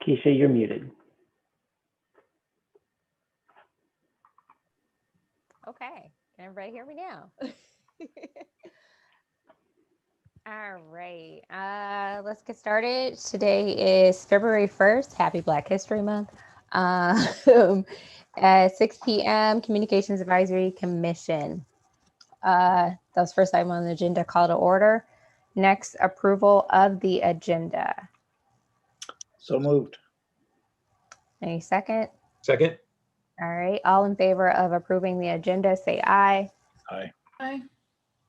Keisha, you're muted. Okay, can everybody hear me now? All right, let's get started. Today is February 1st. Happy Black History Month. At 6 p.m., Communications Advisory Commission. That was first item on the agenda, call to order. Next, approval of the agenda. So moved. Any second? Second. All right, all in favor of approving the agenda, say aye. Aye. Aye.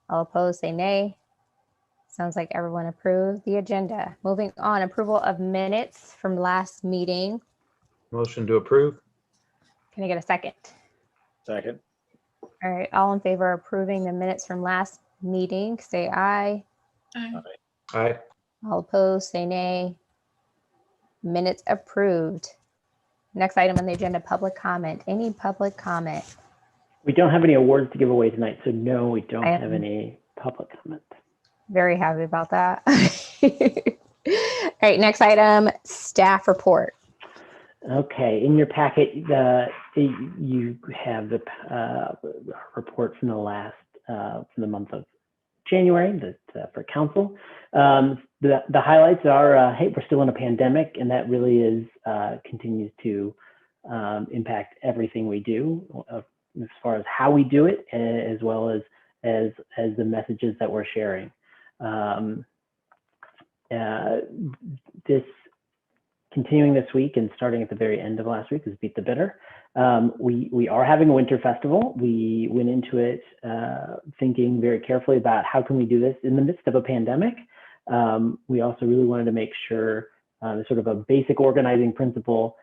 All opposed, say nay. Sounds like everyone approved the agenda. Moving on, approval of minutes from last meeting. Motion to approve. Can I get a second? Second. All right, all in favor of approving the minutes from last meeting, say aye. Aye. Aye. All opposed, say nay. Minutes approved. Next item on the agenda, public comment. Any public comment? We don't have any awards to give away tonight, so no, we don't I have am- any public comment. Very happy about that. All right, next item, staff report. Okay, in your packet, you have the report from the last from the month of January for council. The highlights are, hey, we're still in a pandemic, and that really is continues to impact everything we do, as far as how we do it, as well as the messages that we're sharing. This continuing this week and starting at the very end of last week is Beat the Bitter. We are having a winter festival. We went into it thinking very carefully about how can we do this in the midst of a pandemic. We also really wanted to make sure, sort of a basic organizing principle,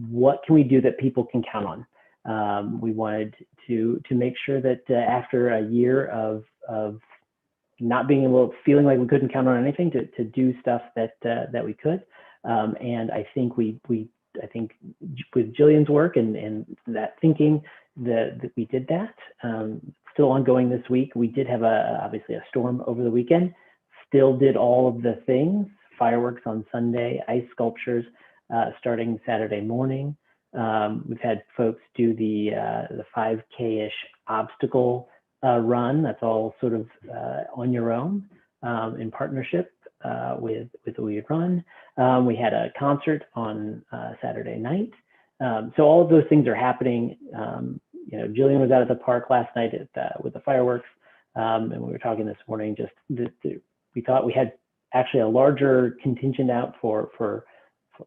what can we do that people can count on? We wanted to make sure that after a year of not being able, feeling like we couldn't count on anything, to do stuff that we could. And I think I think with Jillian's work and that thinking that we did that. Still ongoing this week. We did have obviously a storm over the weekend. Still did all of the things, fireworks on Sunday, ice sculptures starting Saturday morning. We've had folks do the 5K-ish obstacle run. That's all sort of on your own in partnership with We Run. We had a concert on Saturday night. So all of those things are happening. Jillian was out at the park last night with the fireworks, and we were talking this morning. Just we thought we had actually a larger contingent out for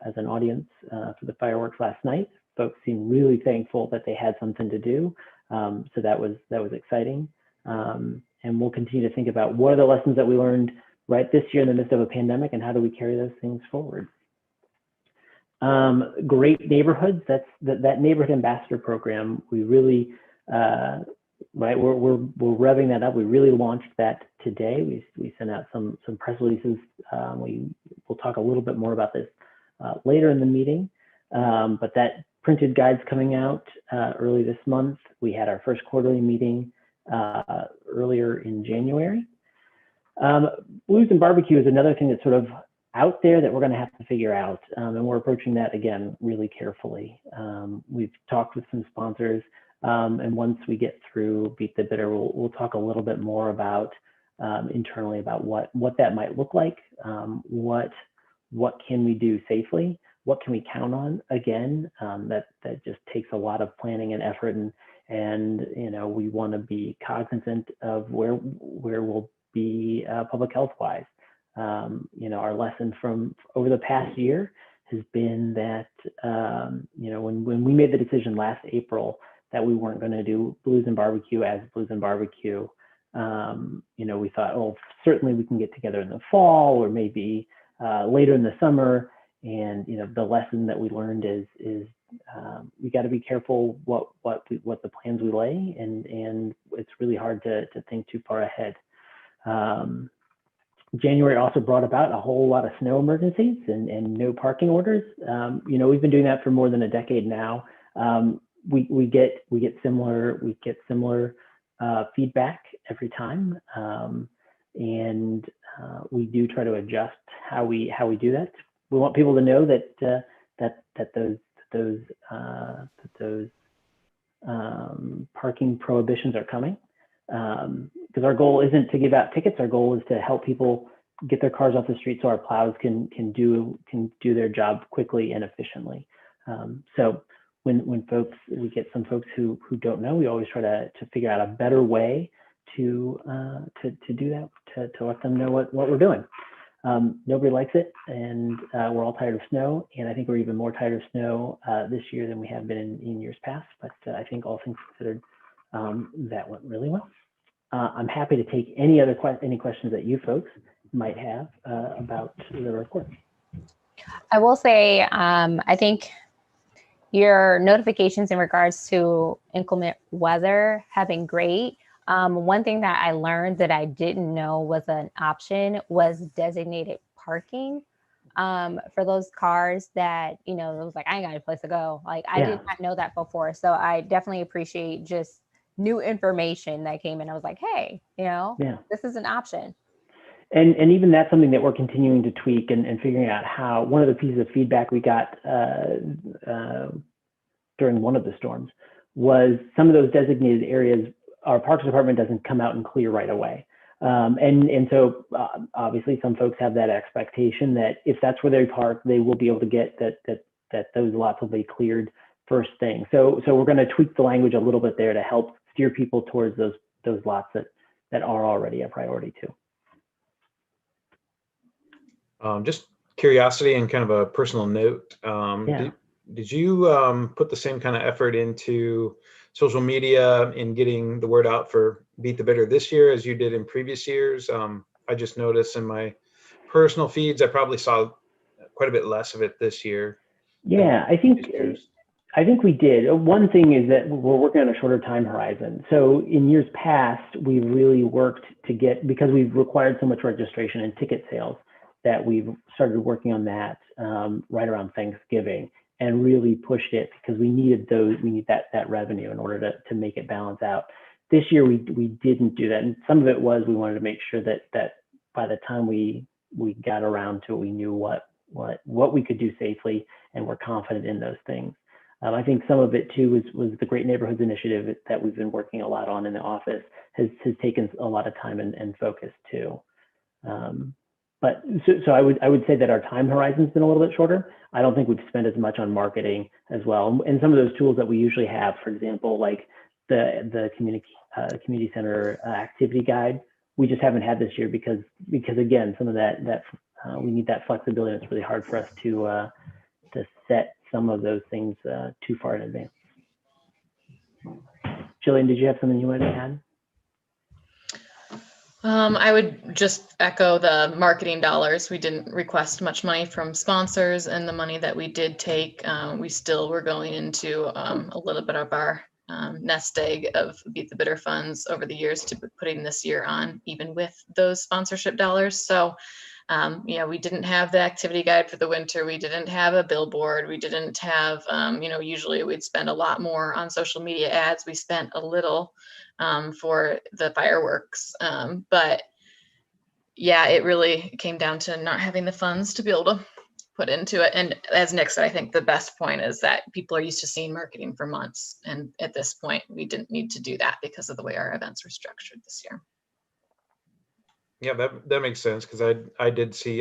as an audience for the fireworks last night. Folks seemed really thankful that they had something to do. So that was exciting. And we'll continue to think about what are the lessons that we learned right this year in the midst of a pandemic, and how do we carry those things forward. Great neighborhoods. That neighborhood ambassador program. We really, right, we're revving that up. We really launched that today. We sent out some press releases. We'll talk a little bit more about this later in the meeting. But that printed guide's coming out early this month. We had our first quarterly meeting earlier in January. Blues and barbecue is another thing that's sort of out there that we're going to have to figure out, and we're approaching that again really carefully. We've talked with some sponsors, and once we get through Beat the Bitter, we'll talk a little bit more about internally about what that might look like, what can we do safely, what can we count on again. That just takes a lot of planning and effort, and we want to be cognizant of where we'll be public health wise. Our lesson from over the past year has been that when we made the decision last April that we weren't going to do Blues and Barbecue as Blues and Barbecue, we thought, oh, certainly we can get together in the fall or maybe later in the summer. And the lesson that we learned is we got to be careful what the plans we lay, and it's really hard to think too far ahead. January also brought about a whole lot of snow emergencies and no parking orders. We've been doing that for more than a decade now. We get similar feedback every time, and we do try to adjust how we do that. We want people to know that that those parking prohibitions are coming. Because our goal isn't to give out tickets. Our goal is to help people get their cars off the street so our plows can do their job quickly and efficiently. So when we get some folks who don't know, we always try to figure out a better way to do that, to let them know what we're doing. Nobody likes it, and we're all tired of snow, and I think we're even more tired of snow this year than we have been in years past, but I think all things considered, that went really well. I'm happy to take any questions that you folks might have about the report. I will say, I think your notifications in regards to inclement weather have been great. One thing that I learned that I didn't know was an option was designated parking for those cars that, it was like, I ain't got a place to go. Like, I did not know that before. So I definitely appreciate just new information that came in. I was like, hey, this is an option. And even that's something that we're continuing to tweak and figuring out how. One of the pieces of feedback we got during one of the storms was some of those designated areas, our Parks Department doesn't come out and clear right away. And so obviously some folks have that expectation that if that's where they park, they will be able to get that those lots will be cleared first thing. So we're going to tweak the language a little bit there to help steer people towards those lots that are already a priority too. Just curiosity and kind of a personal note. Did you put the same kind of effort into social media in getting the word out for Beat the Bitter this year as you did in previous years? I just noticed in my personal feeds, I probably saw quite a bit less of it this year. Yeah, I think we did. One thing is that we're working on a shorter time horizon. So in years past, we really worked to get, because we've required so much registration and ticket sales, that we've started working on that right around Thanksgiving and really pushed it because we needed that revenue in order to make it balance out. This year we didn't do that, and some of it was we wanted to make sure that by the time we got around to it, we knew what we could do safely and we're confident in those things. I think some of it too was the Great Neighborhoods Initiative that we've been working a lot on in the office has taken a lot of time and focus too. But so I would say that our time horizon's been a little bit shorter. I don't think we've spent as much on marketing as well. And some of those tools that we usually have, for example, like the community center activity guide, we just haven't had this year because again, some of that we need that flexibility. And it's really hard for us to set some of those things too far in advance. Jillian, did you have something you wanted to add? I would just echo the marketing dollars. We didn't request much money from sponsors, and the money that we did take, we still were going into a little bit of our nest egg of Beat the Bitter funds over the years to putting this year on, even with those sponsorship dollars. So, we didn't have the activity guide for the winter. We didn't have a billboard. We didn't have, usually we'd spend a lot more on social media ads. We spent a little for the fireworks. But yeah, it really came down to not having the funds to be able to put into it. And as Nick said, I think the best point is that people are used to seeing marketing for months. And at this point, we didn't need to do that because of the way our events were structured this year. Yeah, that makes sense, because I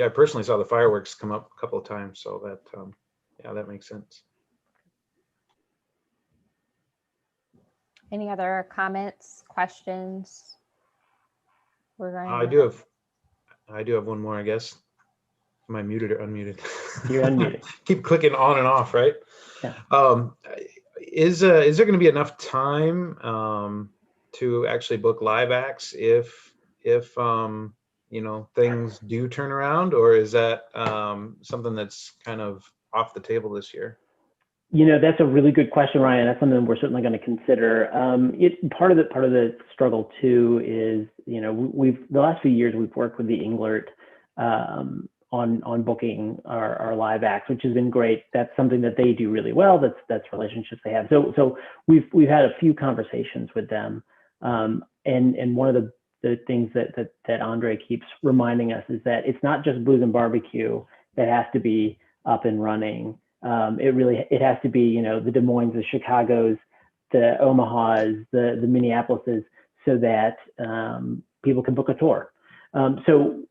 personally saw the fireworks come up a couple of times. So that, that makes sense. Any other comments, questions? I do have one more, I guess. Am I muted or unmuted? You're unmuted. Keep clicking on and off, right? Yeah. Is there going to be enough time to actually book live acts if things do turn around, or is that something that's kind of off the table this year? That's a really good question, Ryan. That's something we're certainly going to consider. Part of the struggle too is, the last few years we've worked with the Englert on booking our live acts, which has been great. That's something that they do really well. That's relationships they have. So we've had a few conversations with them, and one of the things that Andre keeps reminding us is that it's not just Blues and Barbecue that has to be up and running It has to be, you know, the Des Moines, the Chicagos, the Omahas, the Minneapolises, so that people can book a tour. So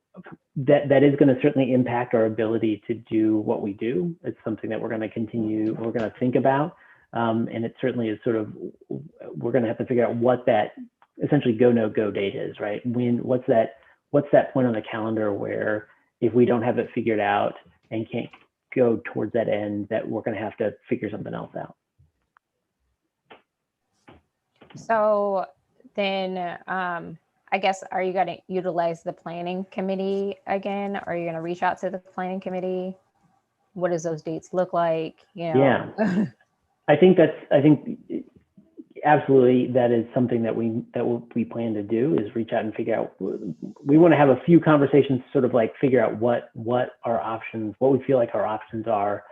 that is going to certainly impact our ability to do what we do. It's something that we're going to continue, we're going to think about. And it certainly is sort of, we're going to have to figure out what that essentially go, no go date is, right? What's that point on the calendar where if we don't have it figured out and can't go towards that end, that we're going to have to figure something else out. So then, I guess, are you going to utilize the planning committee again? Are you going to reach out to the planning committee? What does those dates look like? You know? Yeah, I think absolutely that is something that we plan to do, is reach out and figure out. We want to have a few conversations, sort of like figure out what our options, what we feel like our options are.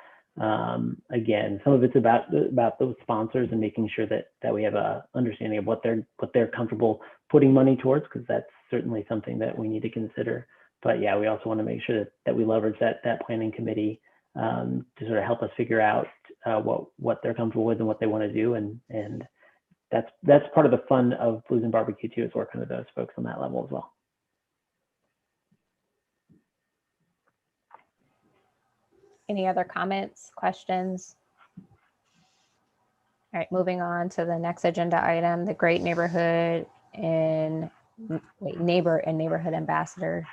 Again, some of it's about those sponsors and making sure that we have a understanding of what they're comfortable putting money towards, because that's certainly something that we need to consider. But yeah, we also want to make sure that we leverage that planning committee to sort of help us figure out what they're comfortable with and what they want to do, and that's part of the fun of Blues and Barbecue too, is working with those folks on that level as well. Any other comments, questions? All right, moving on to the next agenda item, the Great Neighborhood and Neighbor and Neighborhood Ambassador.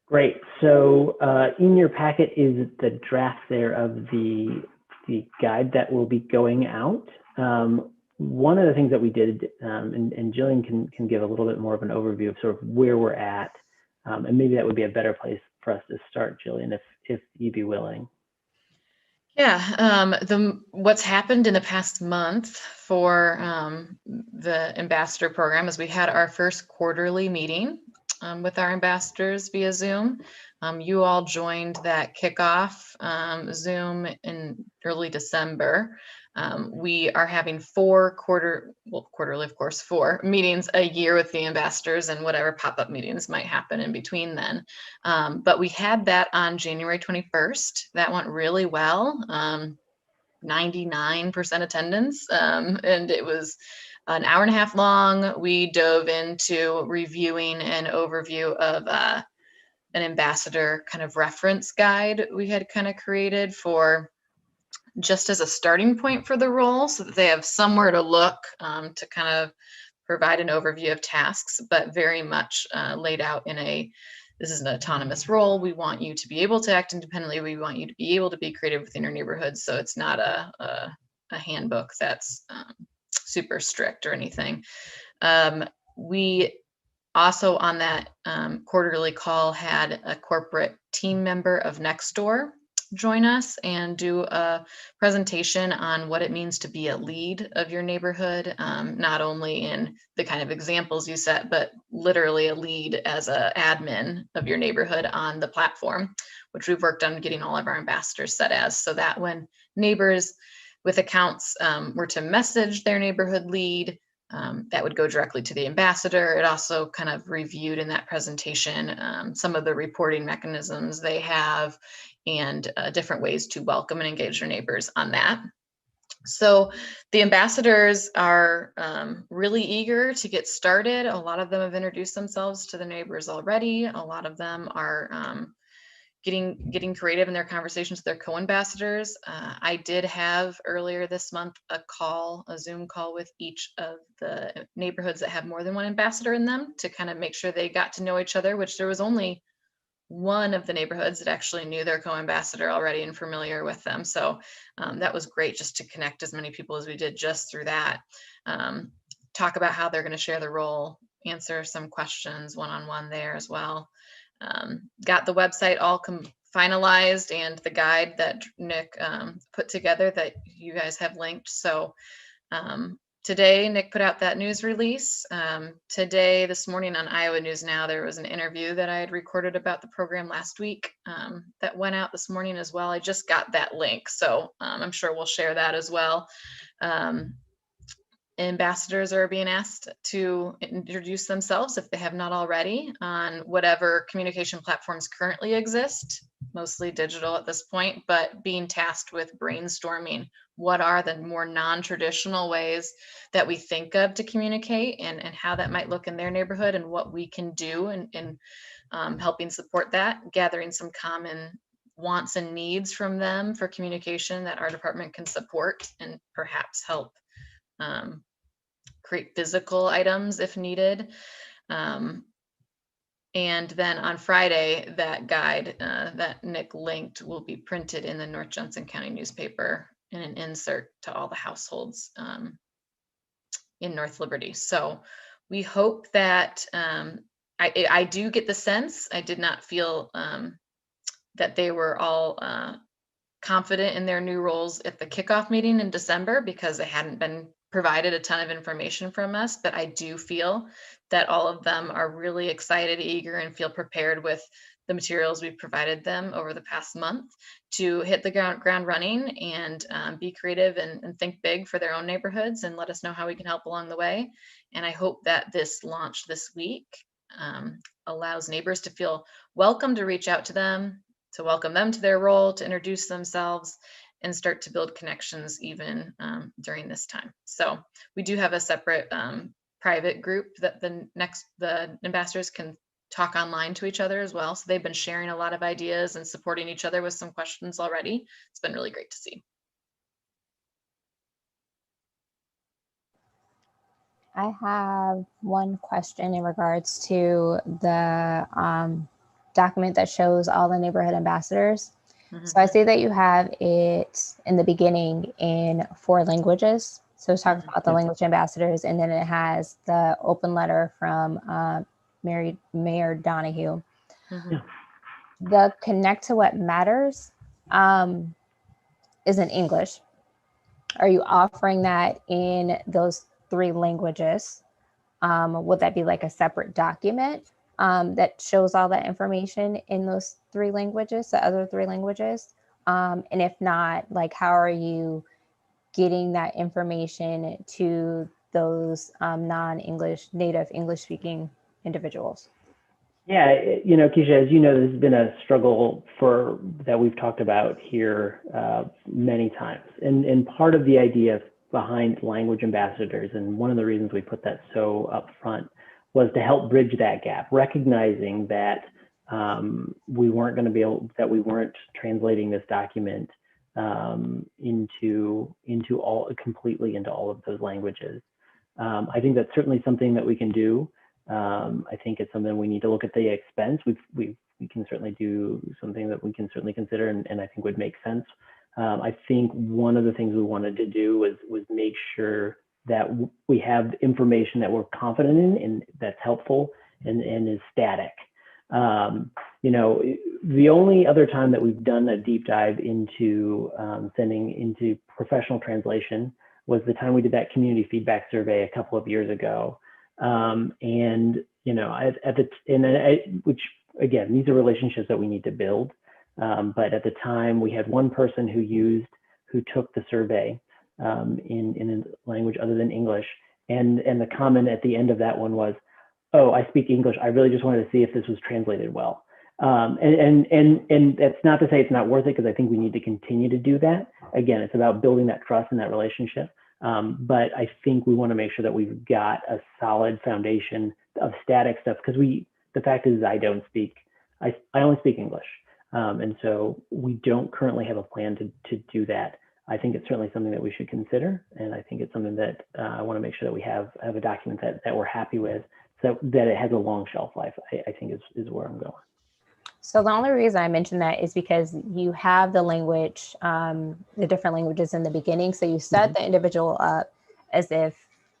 Great. So in your packet is the draft there of the guide that will be going out. One of the things that we did, and Jillian can give a little bit more of an overview of sort of where we're at, and maybe that would be a better place for us to start, Jillian, if you'd be willing. Yeah, what's happened in the past month for the ambassador program is we had our first quarterly meeting with our ambassadors via Zoom. You all joined that kickoff Zoom in early December. We are having quarterly, of course, 4 meetings a year with the ambassadors and whatever pop-up meetings might happen in between then. But we had that on January 21st. That went really well. 99% attendance, and it was an hour and a half long. We dove into reviewing an overview of an ambassador kind of reference guide we had kind of created for just as a starting point for the role, so that they have somewhere to look to kind of provide an overview of tasks, but very much laid out in this is an autonomous role. We want you to be able to act independently. We want you to be able to be creative within your neighborhood. So it's not a handbook that's super strict or anything. We also on that quarterly call had a corporate team member of Nextdoor join us and do a presentation on what it means to be a lead of your neighborhood, not only in the kind of examples you set, but literally a lead as an admin of your neighborhood on the platform, which we've worked on getting all of our ambassadors set as, so that when neighbors with accounts were to message their neighborhood lead, that would go directly to the ambassador. It also kind of reviewed in that presentation some of the reporting mechanisms they have and different ways to welcome and engage your neighbors on that. So the ambassadors are really eager to get started. A lot of them have introduced themselves to the neighbors already. A lot of them are getting creative in their conversations with their co-ambassadors. I did have earlier this month a Zoom call with each of the neighborhoods that have more than one ambassador in them to kind of make sure they got to know each other, which there was only one of the neighborhoods that actually knew their co-ambassador already and familiar with them. So that was great, just to connect as many people as we did just through that. Talk about how they're going to share the role, answer some questions one-on-one there as well. Got the website all finalized and the guide that Nick put together that you guys have linked. So today Nick put out that news release. Today, this morning on Iowa News Now, there was an interview that I had recorded about the program last week that went out this morning as well. I just got that link, so I'm sure we'll share that as well. ambassadors are being asked to introduce themselves if they have not already on whatever communication platforms currently exist, mostly digital at this point, but being tasked with brainstorming what are the more non-traditional ways that we think of to communicate, and how that might look in their neighborhood, and what we can do in helping support that, gathering some common wants and needs from them for communication that our department can support and perhaps help create physical items if needed. And then on Friday, that guide that Nick linked will be printed in the North Johnson County newspaper in an insert to all the households in North Liberty. So we hope that I do get the sense, I did not feel that they were all confident in their new roles at the kickoff meeting in December, because they hadn't been provided a ton of information from us. But I do feel that all of them are really excited, eager, and feel prepared with the materials we've provided them over the past month to hit the ground running and be creative and think big for their own neighborhoods, and let us know how we can help along the way. And I hope that this launch this week allows neighbors to feel welcome to reach out to them, to welcome them to their role, to introduce themselves, and start to build connections even during this time. So we do have a separate private group that the ambassadors can talk online to each other as well. So they've been sharing a lot of ideas and supporting each other with some questions already. It's been really great to see. I have one question in regards to the document that shows all the neighborhood ambassadors. Mm-hmm. So I see that you have it in the beginning in 4 languages. So it talks about the language ambassadors, and then it has the open letter from Mayor Donahue. Mm-hmm. The Connect to What Matters is in English. Are you offering that in those 3 languages? Would that be like a separate document that shows all that information in those 3 languages, the other 3 languages? And if not, like, how are you getting that information to those non-English, native English-speaking individuals? Yeah, Keisha, as you know, this has been a struggle that we've talked about here many times. And part of the idea behind language ambassadors, and one of the reasons we put that so up front, was to help bridge that gap, recognizing that we weren't translating this document completely into all of those languages. I think that's certainly something that we can do. I think it's something we need to look at the expense. We can certainly do something that we can certainly consider, and I think would make sense. I think one of the things we wanted to do was make sure that we have information that we're confident in and that's helpful and is static. The only other time that we've done a deep dive into sending into professional translation was the time we did that community feedback survey a couple of years ago. Which again, these are relationships that we need to build. But at the time, we had one person who took the survey in a language other than English, and the comment at the end of that one was, "Oh, I speak English. I really just wanted to see if this was translated well." And that's not to say it's not worth it, because I think we need to continue to do that. Again, it's about building that trust and that relationship. But I think we want to make sure that we've got a solid foundation of static stuff, because the fact is I only speak English. And so we don't currently have a plan to do that. I think it's certainly something that we should consider. And I think it's something that I want to make sure that we have a document that we're happy with, so that it has a long shelf life, I think is where I'm going. So the only reason I mentioned that is because you have the language, the different languages in the beginning. So you set the individual up as if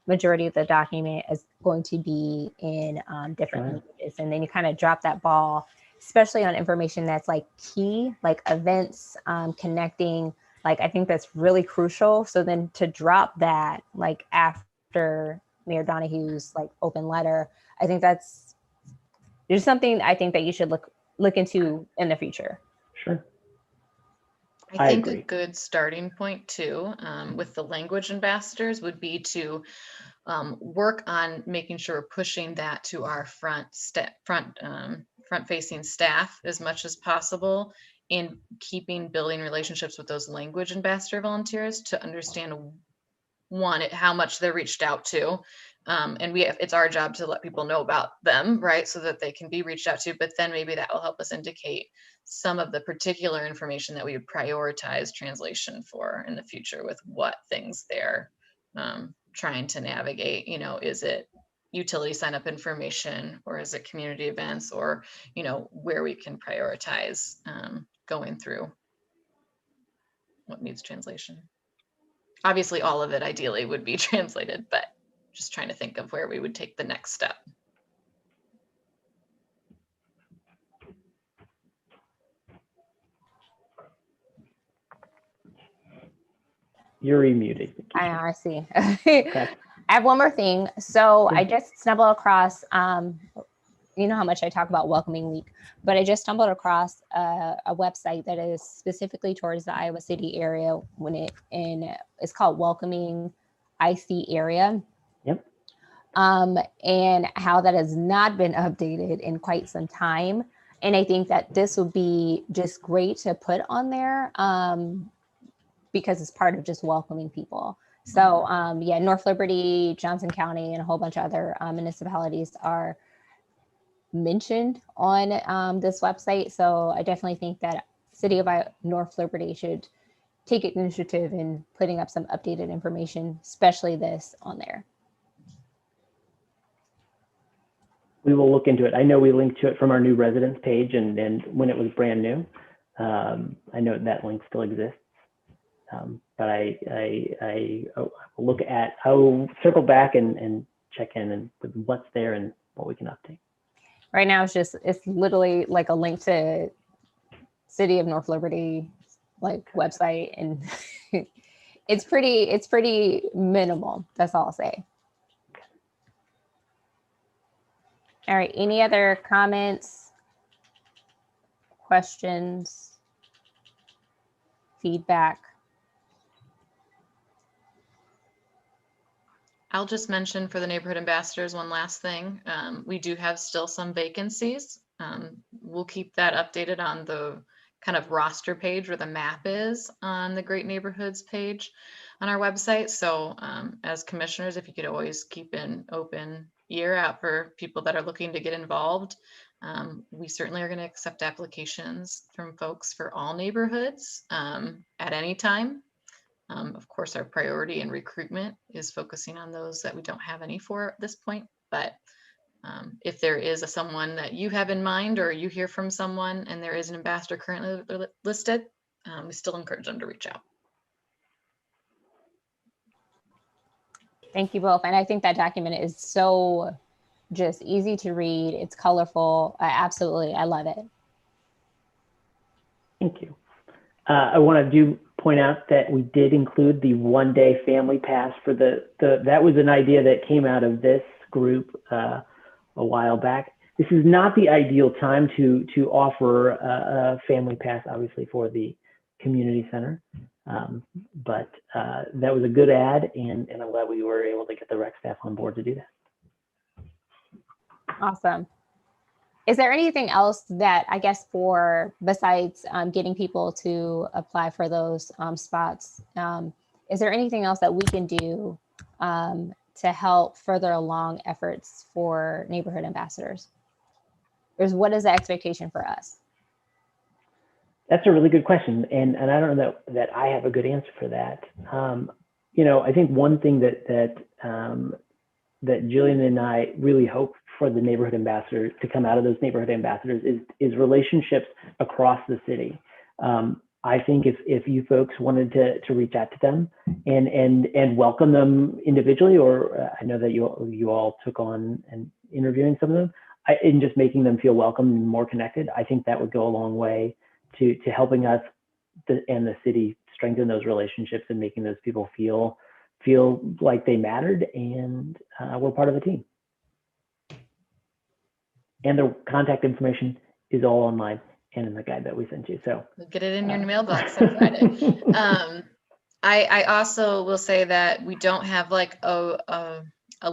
majority of the document is going to be in different languages. And then you kind of drop that ball, especially on information that's like key, like events, connecting. Like, I think that's really crucial. So then to drop that, like after Mayor Donahue's like open letter, I think there's something I think that you should look into in the future. Sure. I think agree. a good starting point too, with the language ambassadors would be to work on making sure we're pushing that to our front-facing staff as much as possible, and building relationships with those language ambassador volunteers to understand how much they're reached out to. And it's our job to let people know about them, right? So that they can be reached out to, but then maybe that will help us indicate some of the particular information that we would prioritize translation for in the future with what things they're trying to navigate. Is it utility sign up information, or is it community events, or, where we can prioritize going through what needs translation. Obviously, all of it ideally would be translated, but just trying to think of where we would take the next step. You're muted. I see. Okay. I have one more thing. So I just stumbled across, you know how much I talk about Welcoming Week, but I just stumbled across a website that is specifically towards the Iowa City area it's called Welcoming IC Area. Yep. And how that has not been updated in quite some time. And I think that this would be just great to put on there because it's part of just welcoming people. So North Liberty, Johnson County, and a whole bunch of other municipalities are mentioned on this website. So I definitely think that City of North Liberty should take initiative in putting up some updated information, especially this on there. We will look into it. I know we linked to it from our new residents page, and when it was brand new, I know that link still exists. But I will I'll circle back and check in with what's there and what we can update. Right now, it's literally like a link to City of North Liberty website, and it's pretty minimal. That's all I'll say. All right. Any other comments, questions, feedback? I'll just mention for the neighborhood ambassadors one last thing. We do have still some vacancies. We'll keep that updated on the kind of roster page where the map is on the Great Neighborhoods page on our website. So as commissioners, if you could always keep an open ear out for people that are looking to get involved. We certainly are going to accept applications from folks for all neighborhoods at any time. Of course, our priority in recruitment is focusing on those that we don't have any for at this point. But if there is someone that you have in mind, or you hear from someone and there is an ambassador currently listed, we still encourage them to reach out. Thank you both. And I think that document is so just easy to read. It's colorful. I love it. Thank you. I want to point out that we did include the one-day family pass for that was an idea that came out of this group a while back. This is not the ideal time to offer a family pass, obviously, for the community center. But that was a good ad, and I'm glad we were able to get the rec staff on board to do that. Awesome. Is there anything else that I guess besides getting people to apply for those spots? Is there anything else that we can do to help further along efforts for neighborhood ambassadors? What is the expectation for us? That's a really good question, and I don't know that I have a good answer for that. I think one thing that Jillian and I really hope for the neighborhood ambassadors to come out of those neighborhood ambassadors is relationships across the city. I think if you folks wanted to reach out to them and welcome them individually, or I know that you all took on and interviewing some of them, and just making them feel welcome and more connected, I think that would go a long way to helping us and the city strengthen those relationships and making those people feel like they mattered and we're part of the team. And the contact information is all online. and in the guide that we sent you. So We'll get it in your mailbox on Friday. I also will say that we don't have like a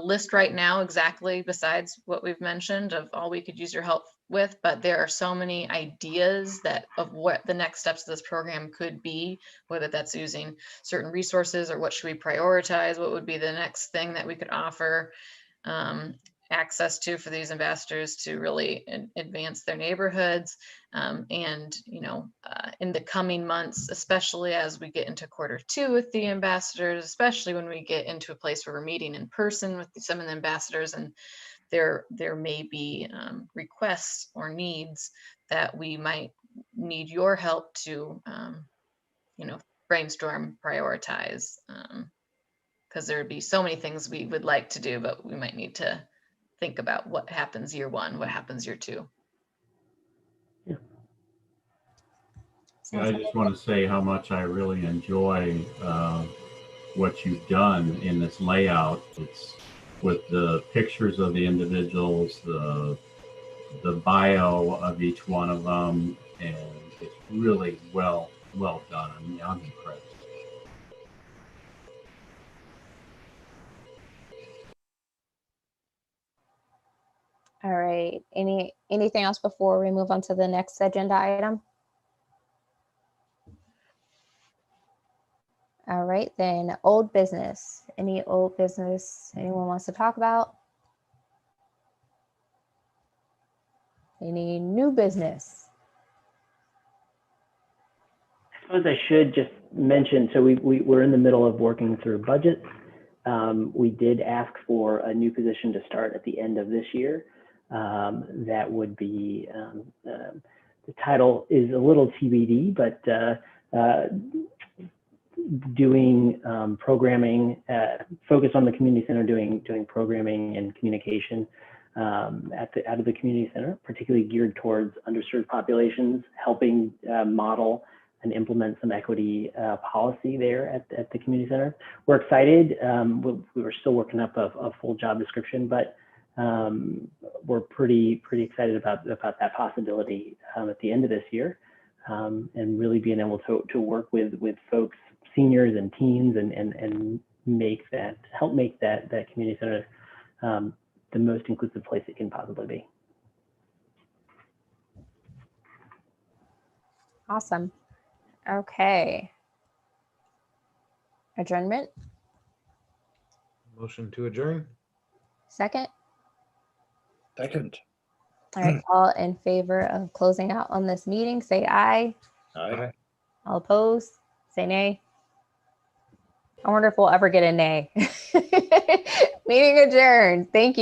list right now exactly besides what we've mentioned of all we could use your help with, but there are so many ideas that of what the next steps of this program could be, whether that's using certain resources or what should we prioritize, what would be the next thing that we could offer access to for these ambassadors to really advance their neighborhoods. And, in the coming months, especially as we get into Q2 with the ambassadors, especially when we get into a place where we're meeting in person with some of the ambassadors, and there may be requests or needs that we might need your help to, brainstorm, prioritize, because there would be so many things we would like to do, but we might need to think about what happens year one, what happens year two. Yeah, I just want to say how much I really enjoy what you've done in this layout. It's with the pictures of the individuals, the bio of each one of them, and it's really well done. I mean, I'm impressed. All right. Anything else before we move on to the next agenda item? All right, then old business. Any old business anyone wants to talk about? Any new business? I suppose I should just mention, so we're in the middle of working through budgets. We did ask for a new position to start at the end of this year. That would be, the title is a little TBD, but doing programming, focus on the community center, doing programming and communication out of the community center, particularly geared towards underserved populations, helping model and implement some equity policy there at the community center. We're excited. We were still working up a full job description, but we're pretty excited about that possibility at the end of this year, and really being able to work with folks, seniors and teens, and help make that community center the most inclusive place it can possibly be. Awesome. Okay. Adjournment. Motion to adjourn. Second. Second. All right. All in favor of closing out on this meeting, say aye. Aye. All opposed, say nay. I wonder if we'll ever get a nay. Meeting adjourned. Thank you.